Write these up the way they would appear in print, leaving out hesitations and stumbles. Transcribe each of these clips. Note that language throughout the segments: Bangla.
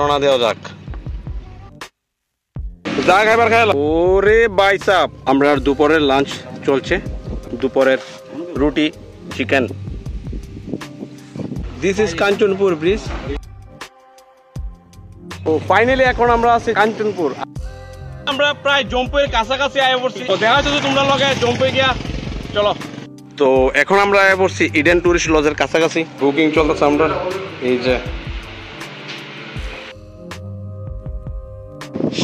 রওনা দেওয়া যাক। যা খাইবার খাইল। ওরে ভাই সাহেব, আমরা দুপুরের লাঞ্চ চলছে, দুপুরের রুটি chicken. This is Kanchanpur bridge. তো ফাইনালি এখন আমরা আছি কাঞ্চনপুর। আমরা প্রায় জম্পুয়ের কাছাকাছি আয় পড়ছি। তো দেখা যাচ্ছে তোমরা লগে জম্পুয়ে গিয়া চলো। তো এখন আমরা আয় পড়ছি ইডেন টুরিস্ট লজের কাছাকাছি। বুকিং চলতেছে আমরা। এই যে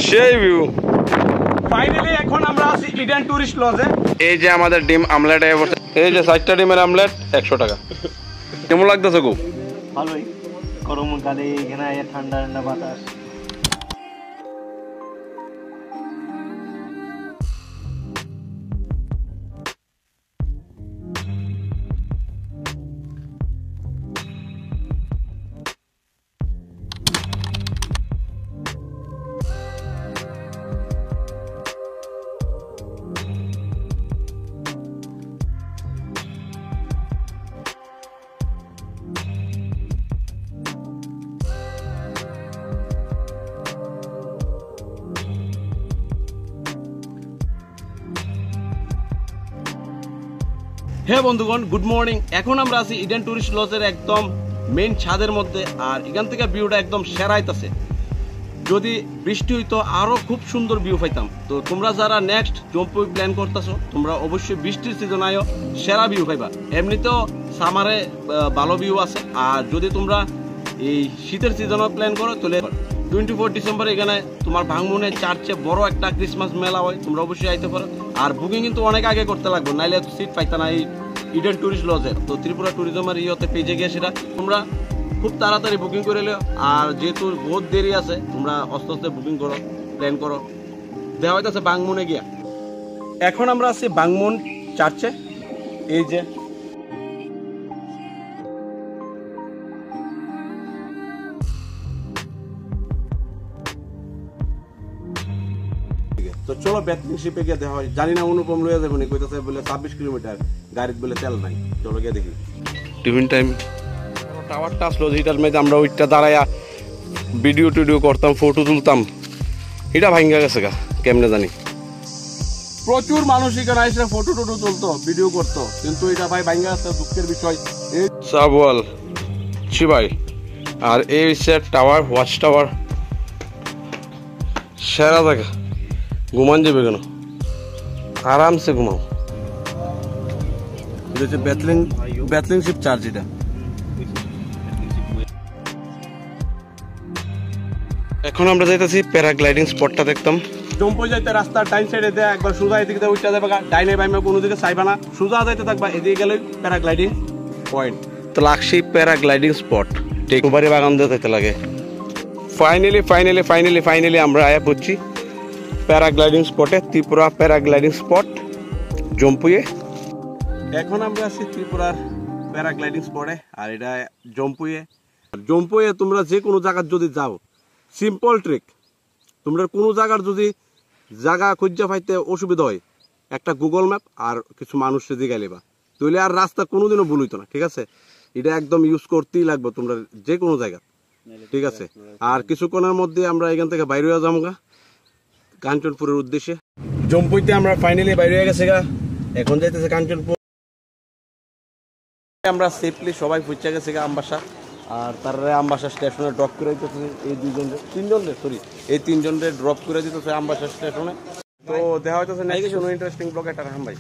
সেই ভিউ। ফাইনালি এখন আমরা আছি ইডেন টুরিস্ট লজে। এই যে আমাদের ডিম আমলেট আয় পড়ছে। এই যে 4টা ডিমের আমলেট 100 টাকা। কেমন লাগতেছে গো? ভালোই। গরম কালে এখানে ঠান্ডা ঠান্ডা বাতাস। হ্যাঁ বন্ধুগণ, গুড মর্নিং। এখন আমরা আছি ইডেন টুরিস্ট লজের একদম মেইন ছাদের মধ্যে। আর এখান থেকে ভিউটা একদম সেরাইতেছে। যদি বৃষ্টি হইতো আরো খুব সুন্দর ভিউ পাইতাম। তো তোমরা যারা নেক্সট জম্পুই প্ল্যান করতেছো, তোমরা অবশ্যই বৃষ্টির সিজন আয়ো, সেরা ভিউ পাইবা। এমনিতেও সামারে ভালো ভিউ আছে। আর যদি তোমরা এই শীতের সিজনও প্ল্যান করো, তাহলে 24 ডিসেম্বর এখানে তোমার ভাঙমুনে চার্চে বড় একটা ক্রিসমাস মেলা হয়, তোমরা অবশ্যই আইতে পারো। আর বুকিং কিন্তু অনেক আগে করতে লাগবে, নাইলে সিট পাইতা না এই ইডেন টুরিস্ট লজের। তো ত্রিপুরা ট্যুরিজমের ইয়েতে পেজে গিয়ে সেটা তোমরা খুব তাড়াতাড়ি বুকিং করে নিও। আর যেহেতু বহুত দেরি আছে, তোমরা আস্তে আস্তে বুকিং করো, প্ল্যান করো। দেওয়া হইতেছে বাংমুনে গিয়া। এখন আমরা আছি বাংমুন চার্চে। এই যে তো চলো ব্যাটলিং শিপে গিয়ে দেখা হয়। জানি না অনুপম লইয়া যাবে না, কইতাছে বলে 26 কিলোমিটার, গাড়িতে বলে তেল নাই। চলো গিয়ে দেখি। Tiffin time. টাওয়ারটা আসলো যেটার মধ্যে আমরা ওইটা দাঁড়াইয়া ভিডিও টিডিও করতাম, ফটো তুলতাম, এটা ভাঙ্গা গেছে গা কেমনে জানি। প্রচুর মানুষ এখানে এসে ফটো টটো তুলতো, ভিডিও করতো, কিন্তু এটা ভাই ভাঙ্গা গেছে, দুঃখের বিষয়। সাবওয়াল চিবাই। আর এই হচ্ছে টাওয়ার, ওয়াচ টাওয়ার। সেরা জায়গা, ঘুমান যাবে কেন, আরামসে ঘুমাও। এটা হচ্ছে ব্যাটলিং শিপ চার্জ। এটা এখন আমরা যাইতেছি প্যারাগ্লাইডিং স্পটটা দেখতাম। জম্পুই যাইতে রাস্তার ডাইন সাইডে দেয়, একবার সোজা এদিকে উঠতে যাবে, ডাইনে বাইমে কোনো দিকে চাইবা না, সোজা যাইতে থাকবা, এদিকে গেলে প্যারাগ্লাইডিং পয়েন্ট। তো লাগছে প্যারাগ্লাইডিং স্পট, টেকুবাড়ি বাগান দিয়ে যেতে লাগে। ফাইনালি আমরা আয়া পড়ছি প্যারাগ্লাইডিং স্পটে, ত্রিপুরা প্যারাগ্লাইডিং স্পট জম্পুয়ে। এখন আমরা আছি ত্রিপুরার প্যারাগ্লাইডিং স্পটে। আর এটা জম্পুয়ে তোমরা যে কোনো জায়গার যদি যাও, সিম্পল ট্রিক, তোমরা কোনো জায়গার যদি জায়গা খুঁজে পাইতে অসুবিধা হয়, একটা গুগল ম্যাপ আর কিছু মানুষের দিকে গেলেবা, তাহলে আর রাস্তা কোনোদিনও ভুল হইতো না। ঠিক আছে, এটা একদম ইউজ করতেই লাগবে তোমরা যে কোনো জায়গা। ঠিক আছে, আর কিছুক্ষণের মধ্যে আমরা এখান থেকে বাইরে হয়ে যাবো গা কাঞ্চনপুরের উদ্দেশ্যে। জম্পুইতে আমরা ফাইনালি বাইরে হয়ে গেছে গা, এখন যাইতেছে কাঞ্চনপুর। আমরা সেফলি সবাই পৌঁছে গেছে গা আমবাসা। আর তারা আমবাসা স্টেশনে ড্রপ করে দিতেছে এই তিনজনের ড্রপ করে দিতেছে আমবাসা স্টেশনে। তো দেখা হইতেছে নেক্সট কোনো ইন্টারেস্টিং ব্লগ একটা রাখলাম ভাই।